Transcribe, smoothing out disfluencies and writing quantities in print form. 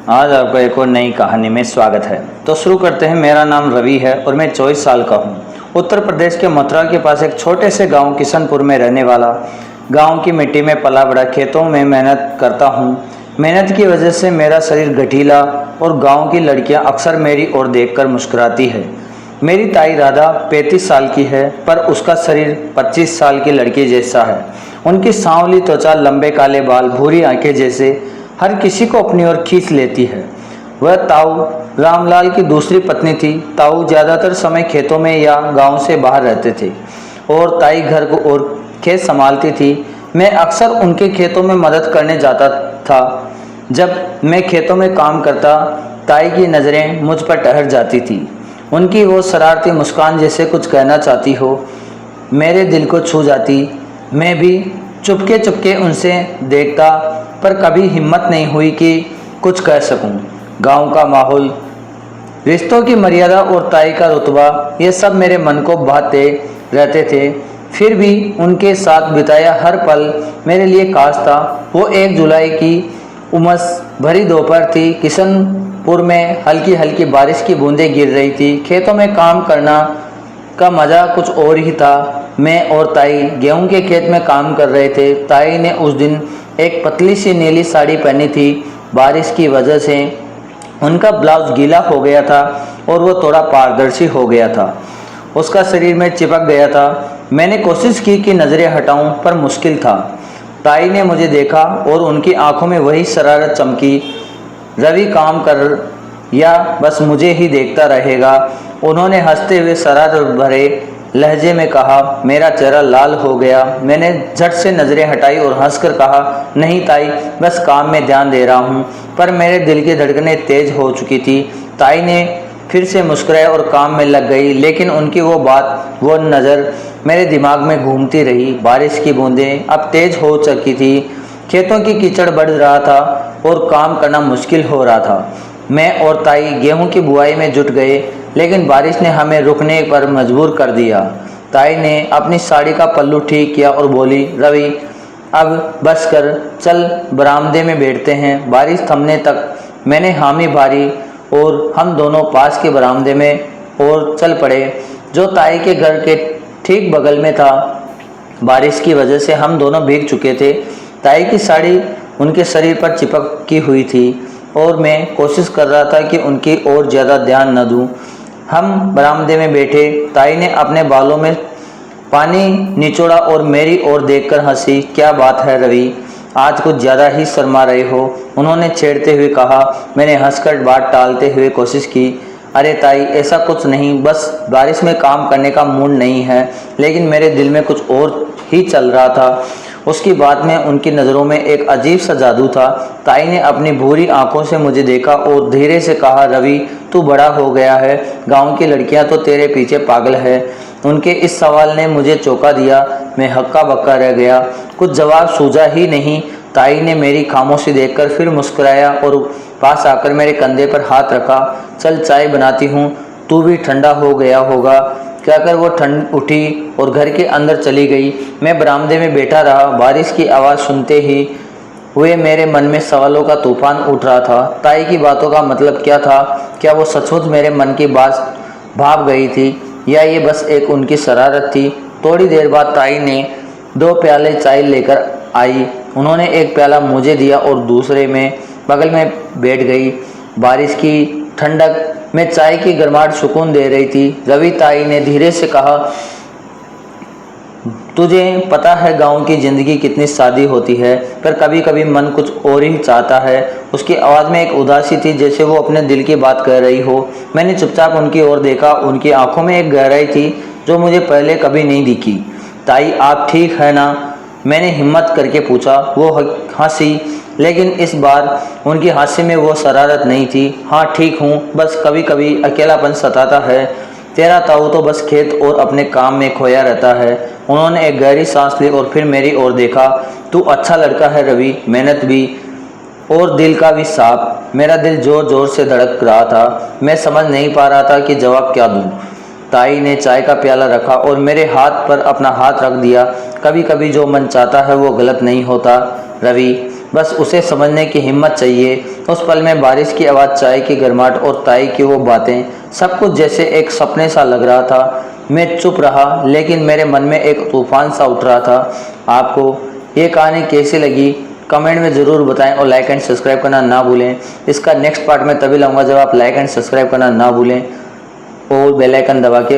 आज आपका एक और नई कहानी में स्वागत है। तो शुरू करते हैं। मेरा नाम रवि है और मैं 24 साल का हूँ। उत्तर प्रदेश के मथुरा के पास एक छोटे से गांव किशनपुर में रहने वाला। गांव की मिट्टी में पला बड़ा, खेतों में मेहनत करता हूँ। मेहनत की वजह से मेरा शरीर गठीला और गाँव की लड़कियाँ अक्सर मेरी ओर देखकर मुस्कुराती है। मेरी ताई राधा 35 साल की है, पर उसका शरीर 25 साल की लड़की जैसा है। उनकी सांवली त्वचा, लंबे काले बाल, भूरी आंखें जैसे हर किसी को अपनी ओर खींच लेती है। वह ताऊ रामलाल की दूसरी पत्नी थी। ताऊ ज़्यादातर समय खेतों में या गांव से बाहर रहते थे और ताई घर को और खेत संभालती थी। मैं अक्सर उनके खेतों में मदद करने जाता था। जब मैं खेतों में काम करता, ताई की नज़रें मुझ पर ठहर जाती थी। उनकी वो शरारती मुस्कान जैसे कुछ कहना चाहती हो, मेरे दिल को छू जाती। मैं भी चुपके चुपके उनसे देखता, पर कभी हिम्मत नहीं हुई कि कुछ कह सकूं। गांव का माहौल, रिश्तों की मर्यादा और ताई का रुतबा, ये सब मेरे मन को भाते रहते थे। फिर भी उनके साथ बिताया हर पल मेरे लिए खास था। वो 1 जुलाई की उमस भरी दोपहर थी। किशनपुर में हल्की हल्की बारिश की बूंदें गिर रही थी। खेतों में काम करना का मज़ा कुछ और ही था। मैं और ताई गेहूं के खेत में काम कर रहे थे। ताई ने उस दिन एक पतली सी नीली साड़ी पहनी थी। बारिश की वजह से उनका ब्लाउज गीला हो गया था और वो थोड़ा पारदर्शी हो गया था। उसका शरीर में चिपक गया था। मैंने कोशिश की कि नज़रें हटाऊं, पर मुश्किल था। ताई ने मुझे देखा और उनकी आंखों में वही शरारत चमकी। रवि काम कर या बस मुझे ही देखता रहेगा? उन्होंने हंसते हुए शरारत भरे लहजे में कहा। मेरा चेहरा लाल हो गया। मैंने झट से नज़रें हटाई और हंसकर कहा, नहीं ताई, बस काम में ध्यान दे रहा हूँ। पर मेरे दिल की धड़कनें तेज हो चुकी थी। ताई ने फिर से मुस्कुराया और काम में लग गई, लेकिन उनकी वो बात, वो नज़र मेरे दिमाग में घूमती रही। बारिश की बूंदें अब तेज हो चुकी थी। खेतों की कीचड़ बढ़ रहा था और काम करना मुश्किल हो रहा था। मैं और ताई गेहूं की बुआई में जुट गए, लेकिन बारिश ने हमें रुकने पर मजबूर कर दिया। ताई ने अपनी साड़ी का पल्लू ठीक किया और बोली, रवि अब बस कर, चल बरामदे में बैठते हैं। बारिश थमने तक मैंने हामी भरी और हम दोनों पास के बरामदे में और चल पड़े, जो ताई के घर के ठीक बगल में था। बारिश की वजह से हम दोनों भीग चुके थे। ताई की साड़ी उनके शरीर पर चिपकी हुई थी और मैं कोशिश कर रहा था कि उनकी ओर ज़्यादा ध्यान न दूं। हम बरामदे में बैठे। ताई ने अपने बालों में पानी निचोड़ा और मेरी ओर देखकर हंसी। क्या बात है रवि, आज कुछ ज़्यादा ही शर्मा रहे हो, उन्होंने छेड़ते हुए कहा। मैंने हंसकर बात टालते हुए कोशिश की। अरे ताई, ऐसा कुछ नहीं, बस बारिश में काम करने का मूड नहीं है। लेकिन मेरे दिल में कुछ और ही चल रहा था। उसकी बात में उनकी नज़रों में एक अजीब सा जादू था। ताई ने अपनी भूरी आंखों से मुझे देखा और धीरे से कहा, रवि तू बड़ा हो गया है, गांव की लड़कियां तो तेरे पीछे पागल है। उनके इस सवाल ने मुझे चौंका दिया। मैं हक्का बक्का रह गया, कुछ जवाब सूझा ही नहीं। ताई ने मेरी खामोशी देखकर फिर मुस्कुराया और पास आकर मेरे कंधे पर हाथ रखा। चल चाय बनाती हूँ, तू भी ठंडा हो गया होगा। कहकर वो ठंड उठी और घर के अंदर चली गई। मैं बरामदे में बैठा रहा। बारिश की आवाज़ सुनते ही हुए मेरे मन में सवालों का तूफान उठ रहा था। ताई की बातों का मतलब क्या था? क्या वो सचमुच मेरे मन की बात भाप गई थी या ये बस एक उनकी शरारत थी? थोड़ी देर बाद ताई ने 2 प्याले चाय लेकर आई। उन्होंने एक प्याला मुझे दिया और दूसरे में बगल में बैठ गई। बारिश की ठंडक में चाय की गर्माहट सुकून दे रही थी। रवि, ताई ने धीरे से कहा, तुझे पता है गांव की ज़िंदगी कितनी सादी होती है, पर कभी कभी मन कुछ और ही चाहता है। उसकी आवाज़ में एक उदासी थी, जैसे वो अपने दिल की बात कह रही हो। मैंने चुपचाप उनकी ओर देखा। उनकी आंखों में एक गहराई थी जो मुझे पहले कभी नहीं दिखी। ताई, आप ठीक है ना? मैंने हिम्मत करके पूछा। वो हंसी, लेकिन इस बार उनकी हंसी में वो शरारत नहीं थी। हाँ ठीक हूँ, बस कभी कभी अकेलापन सताता है। तेरा ताऊ तो बस खेत और अपने काम में खोया रहता है। उन्होंने एक गहरी सांस ली और फिर मेरी ओर देखा। तू अच्छा लड़का है रवि, मेहनत भी और दिल का भी साफ। मेरा दिल जोर जोर से धड़क रहा था। मैं समझ नहीं पा रहा था कि जवाब क्या दूँ। ताई ने चाय का प्याला रखा और मेरे हाथ पर अपना हाथ रख दिया। कभी कभी जो मन चाहता है वो गलत नहीं होता रवि। बस उसे समझने की हिम्मत चाहिए। उस पल में बारिश की आवाज़, चाय की गर्माहट और ताई की वो बातें, सब कुछ जैसे एक सपने सा लग रहा था। मैं चुप रहा, लेकिन मेरे मन में एक तूफान सा उठ रहा था। आपको ये कहानी कैसी लगी कमेंट में ज़रूर बताएं और लाइक एंड सब्सक्राइब करना ना भूलें। इसका नेक्स्ट पार्ट मैं तभी लाऊंगा जब आप लाइक एंड सब्सक्राइब करना ना भूलें और बेल आइकन दबा के